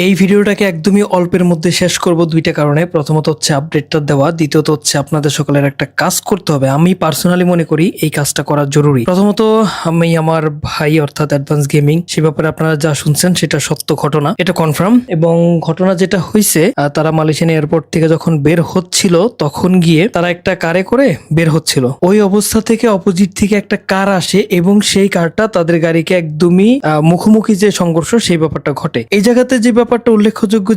এই ভিডিওটাকে একদমই অল্পের মধ্যে শেষ করব দুইটা কারণে। প্রথমত হচ্ছে আপডেটটা দেওয়া, দ্বিতীয়ত হচ্ছে আপনাদের সকলের একটা কাজ করতে হবে। আমি পার্সোনালি মনে করি এই কাজটা করা জরুরি। প্রথমত আমি আমার ভাই অর্থাৎ অ্যাডভান্স গেমিং, সে ব্যাপারে আপনারা যা শুনছেন সেটা সত্য ঘটনা, এটা কনফার্ম। এবং ঘটনা যেটা হয়েছে, তারা মালয়েশিয়ান এয়ারপোর্ট থেকে যখন বের হচ্ছিল তখন গিয়ে তারা একটা কারে করে বের হচ্ছিল। ওই অবস্থা থেকে অপোজিট থেকে একটা কার আসে এবং সেই কারটা তাদের গাড়িকে একদমই মুখোমুখি যে সংঘর্ষ সেই ব্যাপারটা ঘটে। এই জায়গাতে যে ব্যাপারটা উল্লেখযোগ্য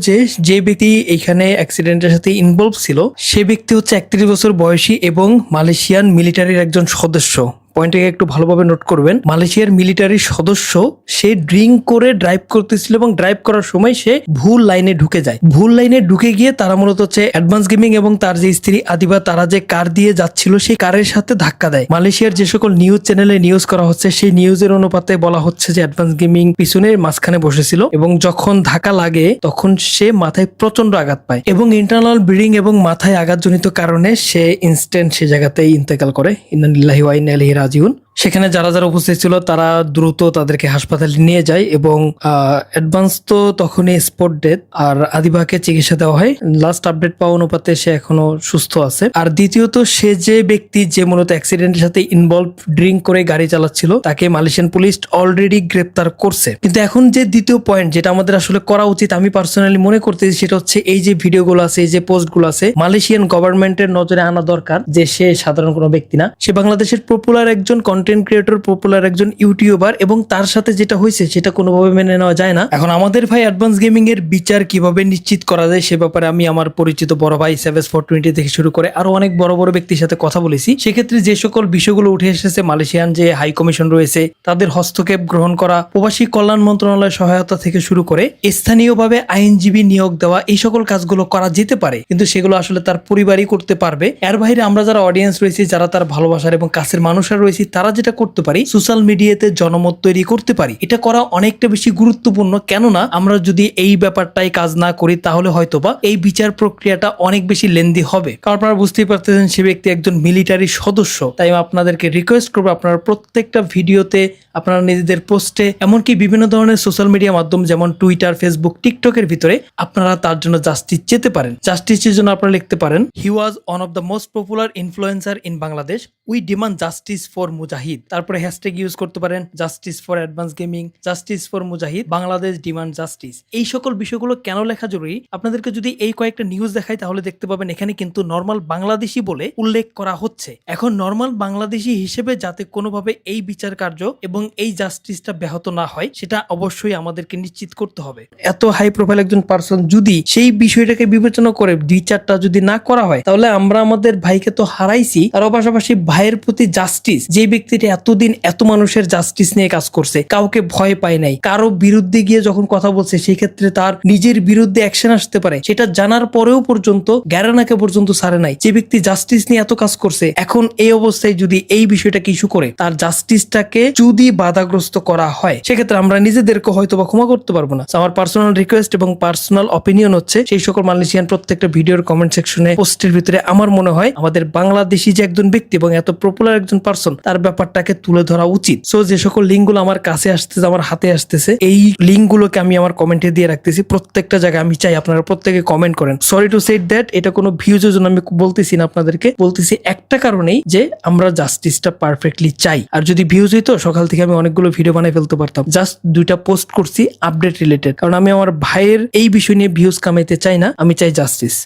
যে ব্যক্তি এখানে অ্যাক্সিডেন্টের সাথে ইনভলভ ছিল সে ব্যক্তি হচ্ছে 31 বছর বয়সী এবং মালয়েশিয়ান মিলিটারির একজন সদস্য। পয়েন্টটাকে একটু ভালোভাবে নোট করবেন। মালয়েশিয়ার মিলিটারির সদস্য, সে ড্রিঙ্ক করে ড্রাইভ করতেছিল এবং ড্রাইভ করার সময় সে ভুল লাইনে ঢুকে যায়। ভুল লাইনে ঢুকে গিয়ে তারা মূলত হচ্ছে অ্যাডভান্স গেমিং এবং তার যে স্ত্রী আদিবা, তারা যে কার দিয়ে যাচ্ছিল সেই কারের সাথে ধাক্কা দেয়। মালয়েশিয়ার যে সকল নিউজ চ্যানেলে নিউজ করা হচ্ছে সেই নিউজের অনুপাতে বলা হচ্ছে যে অ্যাডভান্স গেমিং পিছনের মাঝখানে বসেছিল এবং যখন ধাক্কা লাগে তখন সে মাথায় প্রচন্ড আঘাত পায় এবং ইন্টারনাল ব্লিডিং এবং মাথায় আঘাতজনিত কারণে সে ইনস্ট্যান্ট সে জায়গাতেই ইন্তেকাল করে। ইন্না লিল্লাহি ওয়া ইন্না ইলাইহি রাজিউন। সেখানে যারা যারা উপস্থিত ছিল তারা দ্রুত তাদেরকে হাসপাতালে নিয়ে যায় এবং অ্যাডভান্স তো তখনই স্পট ডেথ, আর আদিবাকে চিকিৎসা দেওয়া হয়। লাস্ট আপডেট পাওয়া অনুপাতে সে এখনো সুস্থ আছে। আর দ্বিতীয়ত, সে যে ব্যক্তি যে মূলত অ্যাক্সিডেন্টের সাথে ইনভলভ, ড্রিঙ্ক করে গাড়ি চালাচ্ছিল, তাকে মালয়েশিয়ান পুলিশ অলরেডি গ্রেপ্তার করছে। কিন্তু এখন যে দ্বিতীয় পয়েন্ট যেটা আমাদের আসলে করা উচিত, আমি পার্সোনালি মনে করতেছি, সেটা হচ্ছে এই যে ভিডিওগুলো আছে, এই যে পোস্টগুলো আছে, মালয়েশিয়ান গভর্নমেন্টের নজরে আনা দরকার যে সে সাধারণ কোনো ব্যক্তি না, সে বাংলাদেশের পপুলার একজন কন্টেন্ট ক্রিয়েটর, পপুলার একজন ইউটিউবার, এবং তার সাথে যেটা হয়েছে সেটা কোনোভাবে মেনে নেওয়া যায় না। এখন আমাদের ভাই অ্যাডভান্স গেমিং এর বিচার কিভাবে নিশ্চিত করা যায় সে ব্যাপারে আমি আমার পরিচিত বড় ভাই সেভেস 420 থেকে শুরু করে আরো অনেক বড় বড় ব্যক্তির সাথে কথা বলেছি। সেক্ষেত্রে যে সকল বিষয়গুলো উঠে এসেছে, মালয়েশিয়ান যে হাই কমিশন রয়েছে তাদের হস্তক্ষেপ গ্রহণ করা, প্রবাসী কল্যাণ মন্ত্রণালয়ের সহায়তা থেকে শুরু করে স্থানীয়ভাবে আইনজীবী নিয়োগ দেওয়া, এই সকল কাজগুলো করা যেতে পারে, কিন্তু সেগুলো আসলে তার পরিবারই করতে পারবে। এর বাইরে আমরা যারা অডিয়েন্স রয়েছি, যারা তার ভালোবাসার এবং কাছের মানুষরা রয়েছি, তারা যেটা করতে পারি, সোশ্যাল মিডিয়াতে জনমত তৈরি করতে পারি। এটা করা অনেকটা বেশি গুরুত্বপূর্ণ। কেননা আমরা যদি এই ব্যাপারটাই কাজ না করি তাহলে হয়তোবা এই বিচার প্রক্রিয়াটা অনেক বেশি লেন্দি হবে। কারণ আপনারা বুঝতেই পারতেছেন সে ব্যক্তি একজন মিলিটারি সদস্য। তাই আপনাদেরকে রিকোয়েস্ট করবো, আপনারা প্রত্যেকটা ভিডিওতে, আপনারা নিজেদের পোস্টে, এমনকি বিভিন্ন ধরনের সোশ্যাল মিডিয়া মাধ্যম যেমন টুইটার, ফেসবুক, টিকটকের ভিতরে আপনারা তার জন্য জাস্টিস চেতে পারেন। জাস্টিসের জন্য আপনারা লিখতে পারেন, he was one of the most popular influencer in Bangladesh, we demand justice for Mujahid. তারপরে হ্যাশট্যাগ ইউজ করতে পারেন justice for advance gaming, justice for Mujahid, Bangladesh demand justice. এই সকল বিষয়গুলো কেন লেখা জরুরি, আপনাদেরকে যদি এই কয়েকটা নিউজ দেখাই তাহলে দেখতে পাবেন এখানে কিন্তু নর্মাল বাংলাদেশি বলে উল্লেখ করা হচ্ছে। এখন নর্মাল বাংলাদেশি হিসেবে যাতে কোনোভাবে এই বিচার কার্য এবং এই জাস্টিসটা ব্যাহত না হয় সেটা অবশ্যই আমাদেরকে নিশ্চিত করতে হবে। এত হাই প্রোফাইল একজন পার্সন যদি সেই বিষয়টাকে বিবেচনা করে বিচারটা যদি না করা হয় তাহলে আমরা আমাদের ভাইকে তো হারাইছি, তার পাশাপাশি ভাইয়ের প্রতি জাস্টিস, যে ব্যক্তিটা এতদিন এত মানুষের জাস্টিস নিয়ে কাজ করছে, কাউকে ভয় পায় নাই, কারো বিরুদ্ধে গিয়ে যখন কথা বলছে সেই ক্ষেত্রে তার নিজের বিরুদ্ধে অ্যাকশন আসতে পারে সেটা জানার পরেও পর্যন্ত গ্যারানাকে পর্যন্ত ছাড়ে নাই, যে ব্যক্তি জাস্টিস নিয়ে এত কাজ করছে, এখন এই অবস্থায় যদি এই বিষয়টাকে ইস্যু করে তার জাস্টিসটাকে যদি বাধাগ্রস্ত করা হয় সেক্ষেত্রে আমরা নিজেদেরকে হয়তো বা ক্ষমা করতে পারবো না। আমার পার্সোনাল রিকোয়েস্ট এবং পার্সোনাল অপিনিয়ন হচ্ছে, সেই সকল মালয়েশিয়ান প্রত্যেকটা ভিডিওর কমেন্ট সেকশনে, পোস্টের ভিতরে আমার মনে হয় আমাদের বাংলাদেশি যে একজন ব্যক্তি এবং এত পপুলার একজন পার্সন, তার ব্যাপারটাকে তুলে ধরা উচিত। সো যে সকল লিঙ্কগুলো আমার কাছে আসতেছে, আমার হাতে আসতেছে, এই লিঙ্কগুলোকে আমি আমার কমেন্টে দিয়ে রাখতেছি। প্রত্যেকটা জায়গায় আমি চাই আপনারা প্রত্যেকে কমেন্ট করেন। সরি টু সেড দ্যাট, এটা কোনো ভিউজের জন্য আমি বলতেছি না, আপনাদেরকে বলতেছি একটা কারণেই যে আমরা জাস্টিসটা পারফেক্টলি চাই। আর যদি ভিউজ হইতো সকাল থেকে আমি অনেকগুলো ভিডিও বানাই ফেলতে পারতাম। জাস্ট 2টা পোস্ট করছি আপডেট রিলেটেড, কারণ আমি আমার ভাইয়ের এই বিষয় নিয়ে ভিউজ কামাইতে চাই না, আমি চাই জাস্টিস।